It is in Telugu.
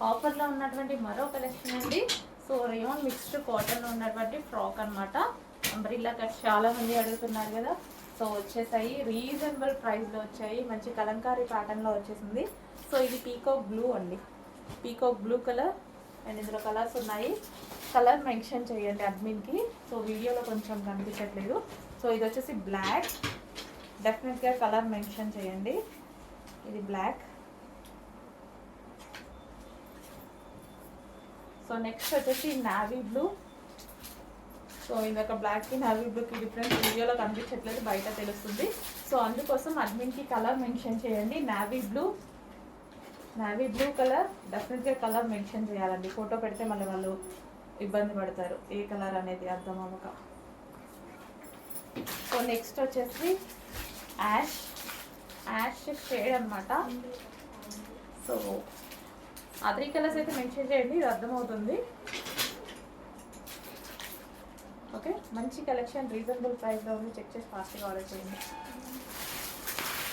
ఆఫర్లో ఉన్నటువంటి మరో కలెక్షన్ అండి. సో రేయాన్ మిక్స్డ్ కాటన్ ఉన్నటువంటి ఫ్రాక్ అనమాట. అంబ్రిల్లా కట్ చాలా మంది అడుగుతున్నారు కదా. సో వచ్చేసాయి, రీజనబుల్ ప్రైస్లో వచ్చాయి. మంచి కలంకారీ ప్యాటర్న్లో వచ్చేసింది. సో ఇది పీకాక్ బ్లూ అండి, పీకాక్ బ్లూ కలర్. అండ్ ఇందులో కలర్స్ ఉన్నాయి. కలర్ మెన్షన్ చేయండి అడ్మిన్కి. సో వీడియోలో కొంచెం కనిపించట్లేదు. సో ఇది వచ్చేసి బ్లాక్, డెఫినెట్గా కలర్ మెన్షన్ చేయండి. ఇది బ్లాక్. సో నెక్స్ట్ వచ్చేసి నావీ బ్లూ. సో ఇందాక బ్లాక్కి నావీ బ్లూకి డిఫరెన్స్ వీడియోలో కనిపించట్లేదు, బయట తెలుస్తుంది. సో అందుకోసం అడ్మిన్కి కలర్ మెన్షన్ చేయండి. Navy blue, navy blue colour. డెఫినెట్గా కలర్ మెన్షన్ చేయాలండి, ఫోటో పెడితే మళ్ళీ వాళ్ళు ఇబ్బంది పడతారు ఏ కలర్ అనేది అర్థం అవ్వక. సో నెక్స్ట్ వచ్చేసి యాష్, యాష్ షేడ్ అనమాట. సో ఆ 3 కలర్స్ అయితే మెన్షన్ చేయండి, ఇది అర్థమవుతుంది. ఓకే, మంచి కలెక్షన్ రీజనబుల్ ప్రైస్లో ఉంది. చెక్ చేసి ఫాస్ట్గా ఆర్డర్ చేయండి.